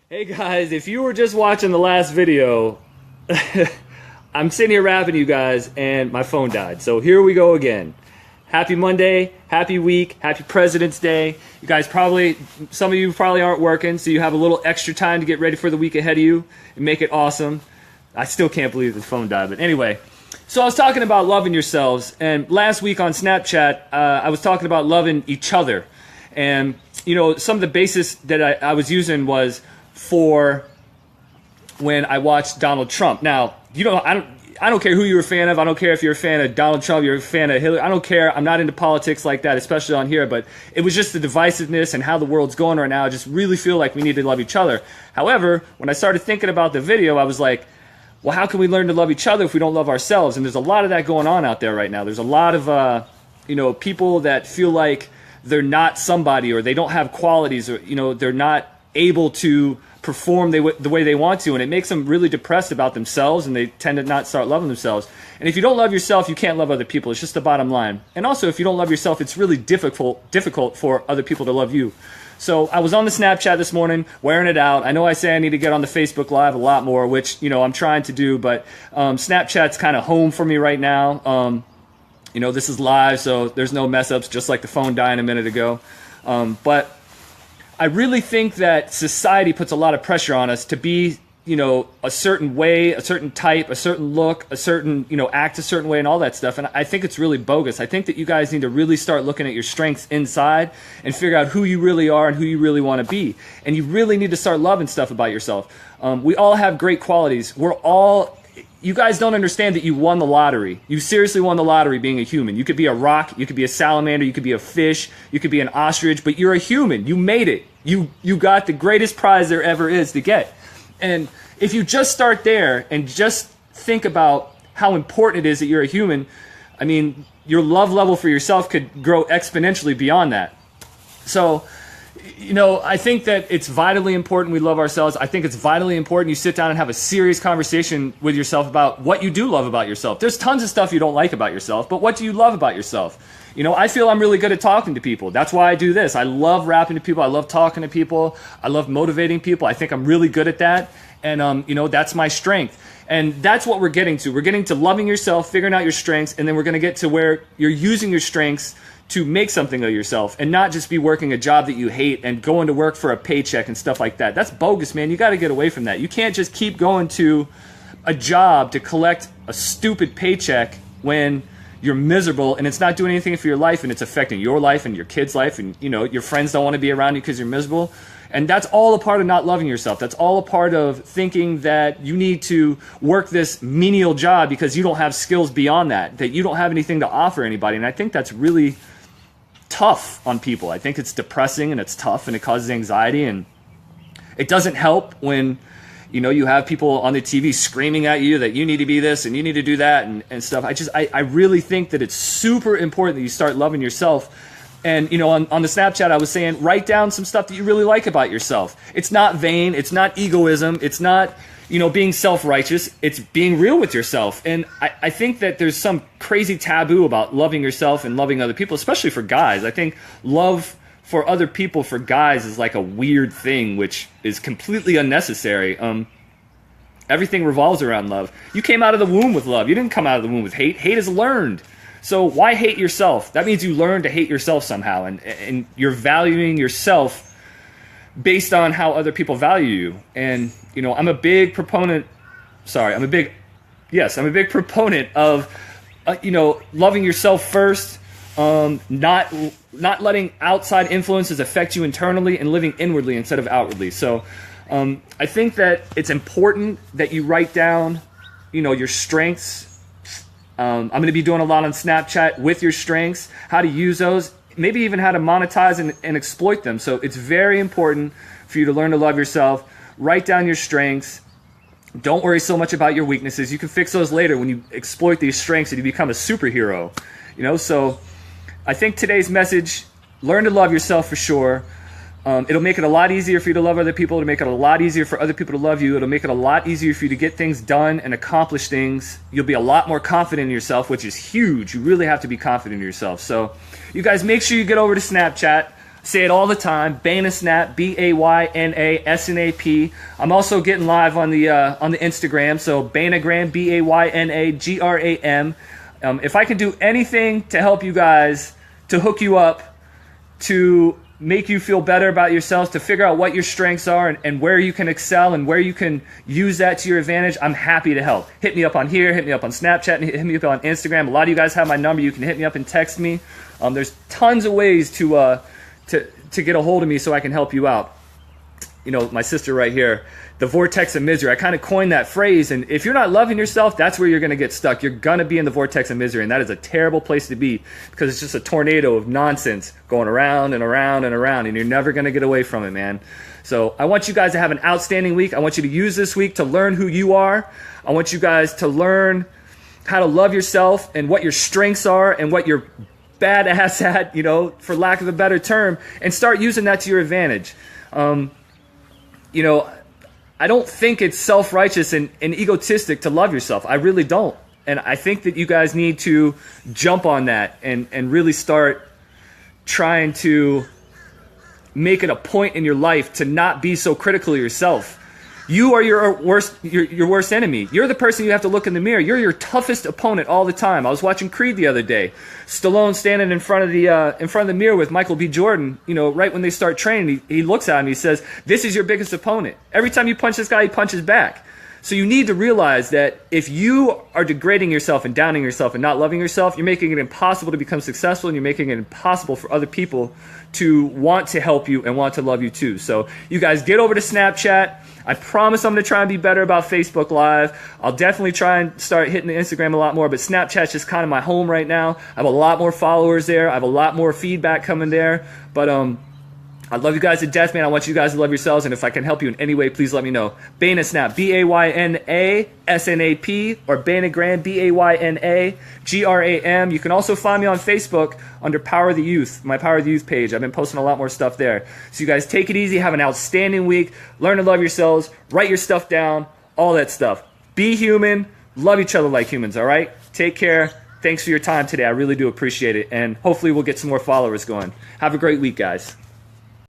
Hey guys, if you were just watching the last video, I'm sitting here rapping you guys and my phone died. So here we go again. Happy Monday, happy week, happy President's Day. You guys probably, some of you probably aren't working, so you have a little extra time to get ready for the week ahead of you and make it awesome. I still can't believe the phone died, but anyway. So I was talking about loving yourselves, and last week on Snapchat, I was talking about loving each other. And, you know, some of the basis that I was using was for when I watched Donald Trump. Now, I don't care who you're a fan of. I don't care if you're a fan of Donald Trump, you're a fan of Hillary. I don't care. I'm not into politics like that, especially on here. But it was just the divisiveness and how the world's going right now. I just really feel like we need to love each other. However, when I started thinking about the video, I was like, well, how can we learn to love each other if we don't love ourselves? And there's a lot of that going on out there right now. There's a lot of, people that feel like they're not somebody, or they don't have qualities, or, they're not able to perform the way they want to, and it makes them really depressed about themselves, and they tend to not start loving themselves. And if you don't love yourself, you can't love other people. It's just the bottom line. And also, if you don't love yourself, it's really difficult for other people to love you. So I was on the Snapchat this morning, wearing it out. I know I say I need to get on the Facebook Live a lot more, which, I'm trying to do, but Snapchat's kind of home for me right now. This is live, so there's no mess ups, just like the phone dying a minute ago. But I really think that society puts a lot of pressure on us to be, a certain way, a certain type, a certain look, a certain, act a certain way, and all that stuff. And I think it's really bogus. I think that you guys need to really start looking at your strengths inside and figure out who you really are and who you really want to be. And you really need to start loving stuff about yourself. We all have great qualities. You guys don't understand that you won the lottery. You seriously won the lottery being a human. You could be a rock, you could be a salamander, you could be a fish, you could be an ostrich, but you're a human. You made it. You got the greatest prize there ever is to get. And if you just start there and just think about how important it is that you're a human, I mean, your love level for yourself could grow exponentially beyond that. So, I think that it's vitally important we love ourselves. I think it's vitally important you sit down and have a serious conversation with yourself about what you do love about yourself. There's tons of stuff you don't like about yourself, but what do you love about yourself? I feel I'm really good at talking to people. That's why I do this. I love rapping to people. I love talking to people. I love motivating people. I think I'm really good at that. And, that's my strength. And that's what we're getting to. We're getting to loving yourself, figuring out your strengths, and then we're going to get to where you're using your strengths to make something of yourself and not just be working a job that you hate and going to work for a paycheck and stuff like that. That's bogus, man. You got to get away from that. You can't just keep going to a job to collect a stupid paycheck when you're miserable and it's not doing anything for your life, and it's affecting your life and your kids' life, and your friends don't want to be around you because you're miserable. And that's all a part of not loving yourself. That's all a part of thinking that you need to work this menial job because you don't have skills beyond that you don't have anything to offer anybody. And I think that's really tough on people. I think it's depressing and it's tough and it causes anxiety, and it doesn't help when you have people on the TV screaming at you that you need to be this and you need to do that and stuff. I really think that it's super important that you start loving yourself. And on the Snapchat I was saying, write down some stuff that you really like about yourself. It's not vain, it's not egoism, it's not being self-righteous, it's being real with yourself. And I think that there's some crazy taboo about loving yourself and loving other people, especially for guys. I think love for other people for guys is like a weird thing, which is completely unnecessary. Everything revolves around love. You came out of the womb with love. You didn't come out of the womb with hate. Hate is learned. So why hate yourself? That means you learn to hate yourself somehow, and you're valuing yourself based on how other people value you. And I'm a big proponent of loving yourself first, not letting outside influences affect you internally, and living inwardly instead of outwardly. So I think that it's important that you write down your strengths. I'm going to be doing a lot on Snapchat with your strengths, how to use those, maybe even how to monetize and exploit them. So it's very important for you to learn to love yourself. Write down your strengths. Don't worry so much about your weaknesses. You can fix those later when you exploit these strengths and you become a superhero. So I think today's message, learn to love yourself for sure. It'll make it a lot easier for you to love other people. It'll make it a lot easier for other people to love you. It'll make it a lot easier for you to get things done and accomplish things. You'll be a lot more confident in yourself, which is huge. You really have to be confident in yourself. So you guys, make sure you get over to Snapchat. Say it all the time. BAYNA Snap, BAYNA I'm also getting live on the Instagram. So BAYNAgram, BAYNAGRAM. If I can do anything to help you guys, to hook you up, to make you feel better about yourselves, to figure out what your strengths are and where you can excel and where you can use that to your advantage, I'm happy to help. Hit me up on here, hit me up on Snapchat, and hit me up on Instagram. A lot of you guys have my number. You can hit me up and text me. There's tons of ways to get a hold of me so I can help you out. You know, my sister right here, the vortex of misery. I kind of coined that phrase, and if you're not loving yourself, that's where you're going to get stuck. You're going to be in the vortex of misery, and that is a terrible place to be because it's just a tornado of nonsense going around and around and around, and you're never going to get away from it, man. So I want you guys to have an outstanding week. I want you to use this week to learn who you are. I want you guys to learn how to love yourself and what your strengths are and what you're badass at, you know, for lack of a better term, and start using that to your advantage. You know, I don't think it's self-righteous and egotistic to love yourself. I really don't. And I think that you guys need to jump on that and really start trying to make it a point in your life to not be so critical of yourself. You are your worst enemy. You're the person you have to look in the mirror. You're your toughest opponent all the time. I was watching Creed the other day. Stallone standing in front of the mirror with Michael B. Jordan. You know, right when they start training, he looks at him. He says, "This is your biggest opponent." Every time you punch this guy, he punches back. So you need to realize that if you are degrading yourself and downing yourself and not loving yourself, you're making it impossible to become successful, and you're making it impossible for other people to want to help you and want to love you too. So you guys get over to Snapchat. I promise I'm going to try and be better about Facebook Live. I'll definitely try and start hitting the Instagram a lot more, but Snapchat's just kind of my home right now. I have a lot more followers there. I have a lot more feedback coming there. But I love you guys to death, man. I want you guys to love yourselves, and if I can help you in any way, please let me know. BAYNA Snap, BAYNA-SNAP, or BAYNAgram, BAYNAGRAM. You can also find me on Facebook under Power of the Youth, my Power of the Youth page. I've been posting a lot more stuff there. So you guys take it easy, have an outstanding week, learn to love yourselves, write your stuff down, all that stuff. Be human, love each other like humans, all right? Take care. Thanks for your time today. I really do appreciate it, and hopefully we'll get some more followers going. Have a great week, guys.